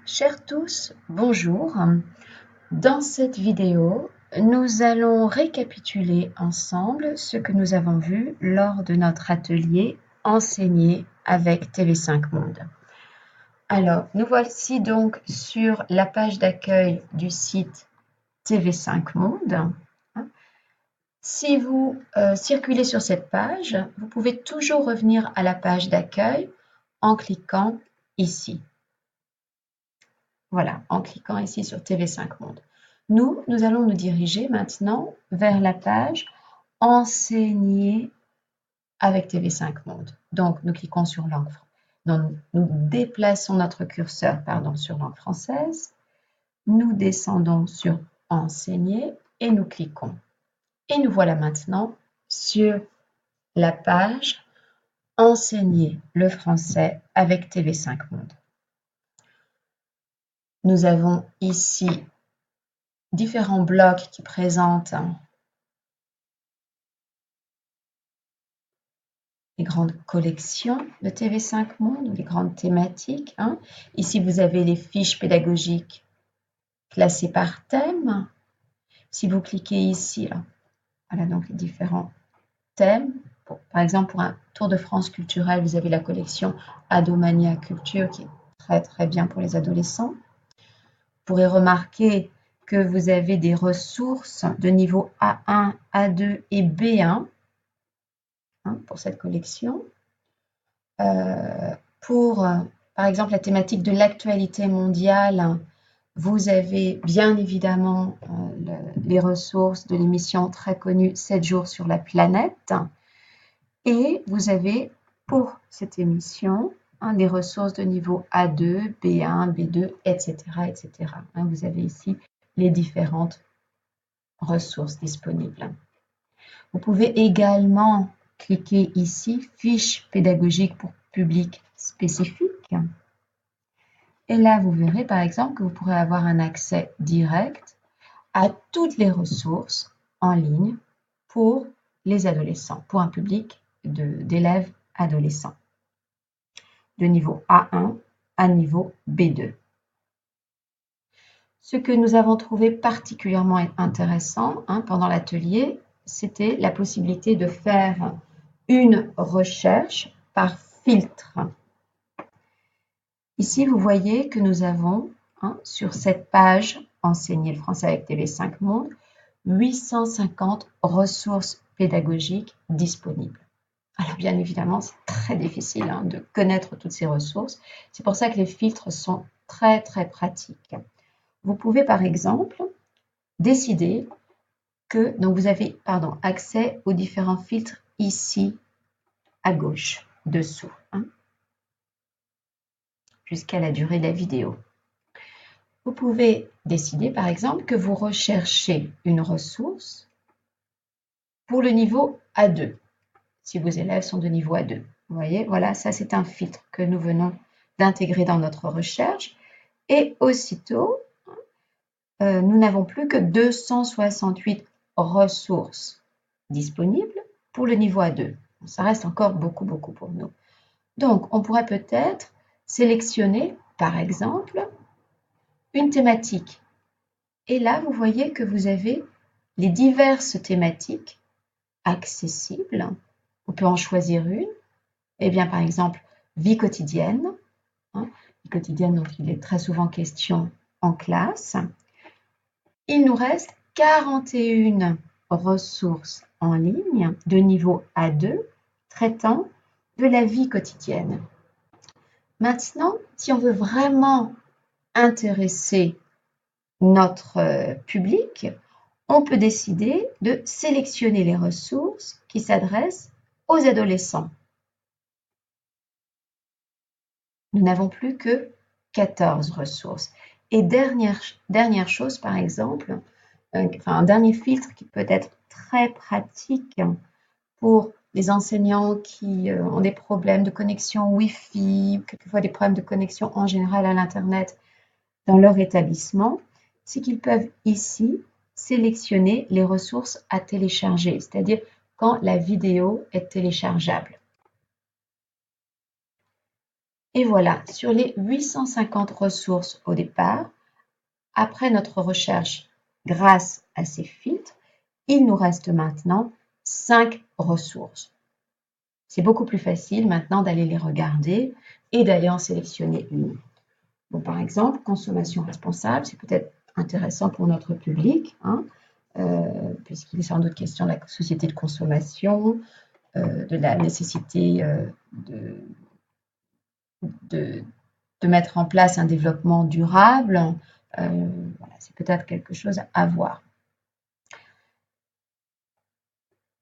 Chers tous, bonjour. Dans cette vidéo, nous allons récapituler ensemble ce que nous avons vu lors de notre atelier enseigné avec TV5 Monde. Alors, nous voici donc sur la page d'accueil du site TV5 Monde. Si vous circulez sur cette page, vous pouvez toujours revenir à la page d'accueil en cliquant ici. Voilà, en cliquant ici sur TV5 Monde. Nous allons nous diriger maintenant vers la page Enseigner avec TV5 Monde. Donc, nous cliquons sur langue. Donc, nous déplaçons notre curseur sur langue française. Nous descendons sur Enseigner et nous cliquons. Et nous voilà maintenant sur la page Enseigner le français avec TV5 Monde. Nous avons ici différents blocs qui présentent les grandes collections de TV5 Monde, les grandes thématiques. Ici, vous avez les fiches pédagogiques classées par thème. Si vous cliquez ici, voilà donc les différents thèmes. Par exemple, pour un tour de France culturel, vous avez la collection Adomania Culture qui est très très bien pour les adolescents. Vous pourrez remarquer que vous avez des ressources de niveau A1, A2 et B1 pour cette collection. Pour, par exemple, la thématique de l'actualité mondiale, vous avez bien évidemment les ressources de l'émission très connue 7 jours sur la planète. Et vous avez pour cette émission des ressources de niveau A2, B1, B2, etc. etc. Vous avez ici les différentes ressources disponibles. Vous pouvez également cliquer ici « Fiche pédagogique pour public spécifique ». Et là, vous verrez par exemple que vous pourrez avoir un accès direct à toutes les ressources en ligne pour les adolescents, pour un public d'élèves adolescents, de niveau A1 à niveau B2. Ce que nous avons trouvé particulièrement intéressant pendant l'atelier, c'était la possibilité de faire une recherche par filtre. Ici, vous voyez que nous avons, sur cette page Enseigner le français avec TV5 Monde, 850 ressources pédagogiques disponibles. Alors bien évidemment, c'est très difficile de connaître toutes ces ressources. C'est pour ça que les filtres sont très très pratiques. Vous pouvez par exemple décider que donc vous avez accès aux différents filtres ici à gauche, dessous, jusqu'à la durée de la vidéo. Vous pouvez décider par exemple que vous recherchez une ressource pour le niveau A2, si vos élèves sont de niveau A2. Vous voyez, voilà, ça c'est un filtre que nous venons d'intégrer dans notre recherche. Et aussitôt, nous n'avons plus que 268 ressources disponibles pour le niveau A2. Ça reste encore beaucoup pour nous. Donc, on pourrait peut-être sélectionner, par exemple, une thématique. Et là, vous voyez que vous avez les diverses thématiques accessibles. On peut en choisir une. Eh bien, par exemple, vie quotidienne. Vie quotidienne, donc il est très souvent question en classe. Il nous reste 41 ressources en ligne de niveau A2 traitant de la vie quotidienne. Maintenant, si on veut vraiment intéresser notre public, on peut décider de sélectionner les ressources qui s'adressent aux adolescents. Nous n'avons plus que 14 ressources. Et dernière chose, par exemple, un dernier filtre qui peut être très pratique pour les enseignants qui ont des problèmes de connexion Wi-Fi, quelquefois des problèmes de connexion en général à l'Internet dans leur établissement, c'est qu'ils peuvent ici sélectionner les ressources à télécharger, c'est-à-dire quand la vidéo est téléchargeable. Et voilà, sur les 850 ressources au départ, après notre recherche grâce à ces filtres, il nous reste maintenant 5 ressources. C'est beaucoup plus facile maintenant d'aller les regarder et d'aller en sélectionner une. Bon, par exemple, consommation responsable, c'est peut-être intéressant pour notre public, hein, puisqu'il est sans doute question de la société de consommation, de la nécessité de mettre en place un développement durable. Voilà, c'est peut-être quelque chose à voir.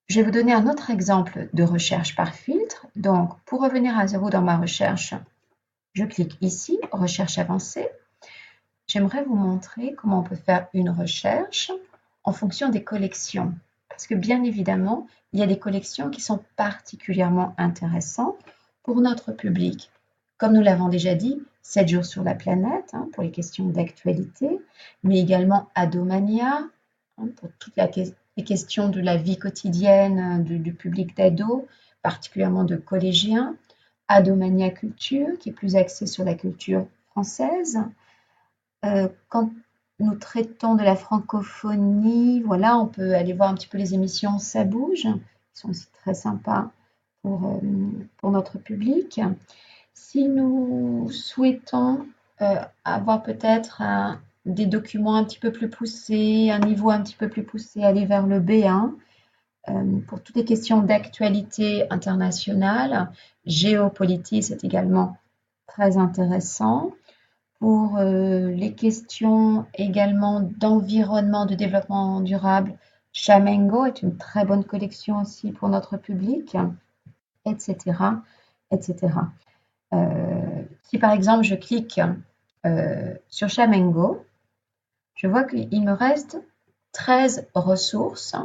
Je vais vous donner un autre exemple de recherche par filtre. Donc, pour revenir à zéro dans ma recherche, je clique ici, recherche avancée. J'aimerais vous montrer comment on peut faire une recherche en fonction des collections. Parce que bien évidemment, il y a des collections qui sont particulièrement intéressantes pour notre public. Comme nous l'avons déjà dit, 7 jours sur la planète, hein, pour les questions d'actualité, mais également Adomania, hein, pour toutes les questions de la vie quotidienne du public d'ados, particulièrement de collégiens. Adomania Culture, qui est plus axée sur la culture française. Quand nous traitons de la francophonie, voilà, on peut aller voir un petit peu les émissions Ça bouge, qui sont aussi très sympas pour notre public. Si nous souhaitons avoir peut-être des documents un petit peu plus poussés, un niveau un petit peu plus poussé, aller vers le B1, pour toutes les questions d'actualité internationale, géopolitique, c'est également très intéressant. Pour les questions également d'environnement, de développement durable, Chamengo est une très bonne collection aussi pour notre public, etc. etc. Si par exemple je clique sur Chamengo, je vois qu'il me reste 13 ressources.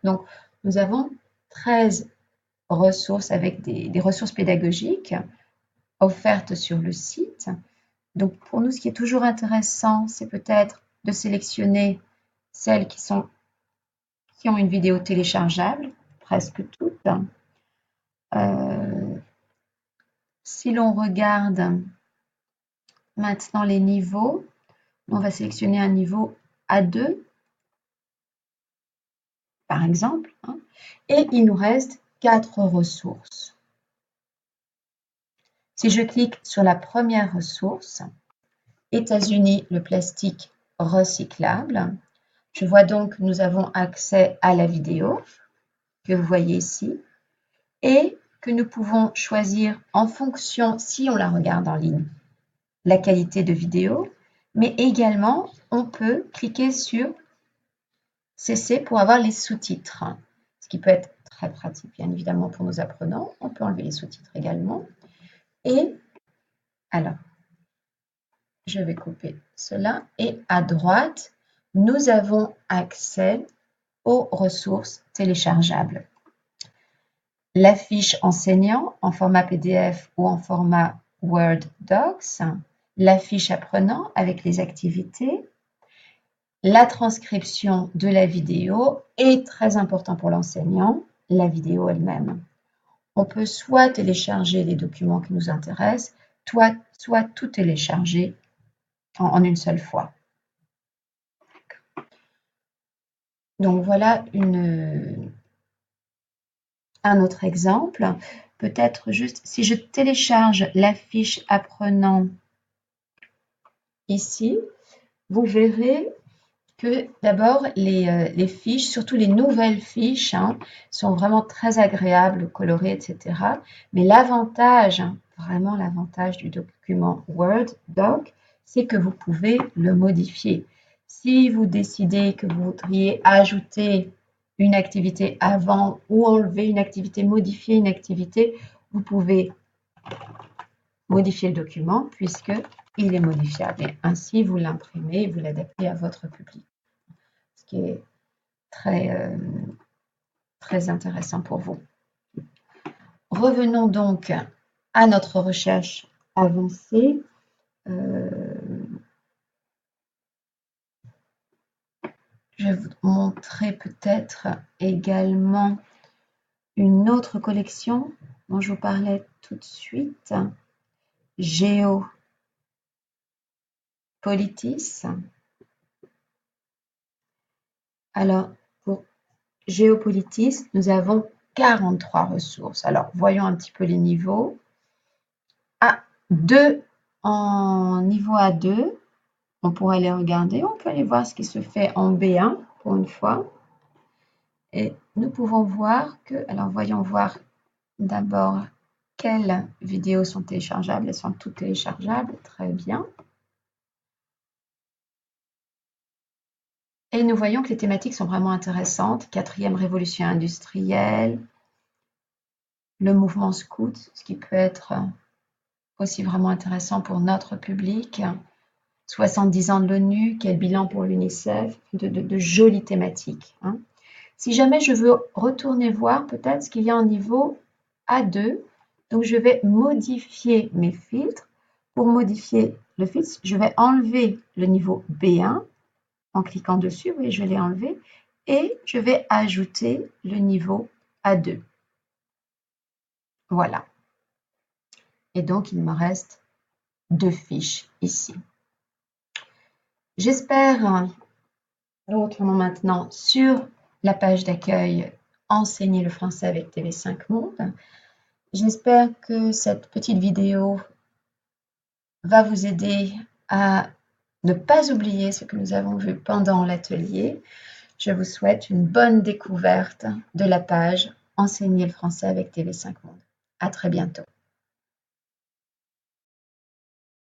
Donc nous avons 13 ressources avec des ressources pédagogiques offertes sur le site. Donc pour nous, ce qui est toujours intéressant, c'est peut-être de sélectionner celles qui ont une vidéo téléchargeable, presque toutes. Si l'on regarde maintenant les niveaux, on va sélectionner un niveau A2, par exemple, hein, et il nous reste 4 ressources. Si je clique sur la première ressource, États-Unis, le plastique recyclable, je vois donc que nous avons accès à la vidéo que vous voyez ici et que nous pouvons choisir en fonction, si on la regarde en ligne, la qualité de vidéo, mais également on peut cliquer sur CC pour avoir les sous-titres, ce qui peut être très pratique bien évidemment pour nos apprenants. On peut enlever les sous-titres également. Et alors, je vais couper cela et à droite, nous avons accès aux ressources téléchargeables. La fiche enseignant en format PDF ou en format Word Docs, la fiche apprenant avec les activités, la transcription de la vidéo et, très important pour l'enseignant, la vidéo elle-même. On peut soit télécharger les documents qui nous intéressent, soit tout télécharger en une seule fois. Donc voilà un autre exemple. Peut-être juste, si je télécharge la fiche apprenant ici, vous verrez que d'abord les fiches, surtout les nouvelles fiches, hein, sont vraiment très agréables, colorées, etc. Mais l'avantage, vraiment l'avantage du document Word Doc, c'est que vous pouvez le modifier. Si vous décidez que vous voudriez ajouter une activité avant ou enlever une activité, modifier une activité, vous pouvez modifier le document puisqu'il est modifiable. Et ainsi, vous l'imprimez et vous l'adaptez à votre public, ce qui est très, très intéressant pour vous. Revenons donc à notre recherche avancée. Je vais vous montrer peut-être également une autre collection dont je vous parlais tout de suite. Géopolitis. Alors, pour Géopolitis, nous avons 43 ressources. Alors, voyons un petit peu les niveaux. A2, en niveau A2, on pourrait les regarder. On peut aller voir ce qui se fait en B1 pour une fois. Et nous pouvons voir que, alors voyons voir d'abord quelles vidéos sont téléchargeables. Elles sont toutes téléchargeables, très bien. Et nous voyons que les thématiques sont vraiment intéressantes. 4e révolution industrielle, le mouvement scout, ce qui peut être aussi vraiment intéressant pour notre public. 70 ans de l'ONU, quel bilan pour l'UNICEF, de jolies thématiques. Hein. Si jamais je veux retourner voir peut-être ce qu'il y a en niveau A2, donc je vais modifier mes filtres. Pour modifier le filtre, je vais enlever le niveau B1 en cliquant dessus, oui, je l'ai enlevé, et je vais ajouter le niveau A2. Voilà. Et donc, il me reste 2 fiches ici. J'espère nous retrouvons maintenant sur la page d'accueil Enseigner le français avec TV5 Monde. J'espère que cette petite vidéo va vous aider à ne pas oublier ce que nous avons vu pendant l'atelier. Je vous souhaite une bonne découverte de la page Enseigner le français avec TV5 Monde. À très bientôt.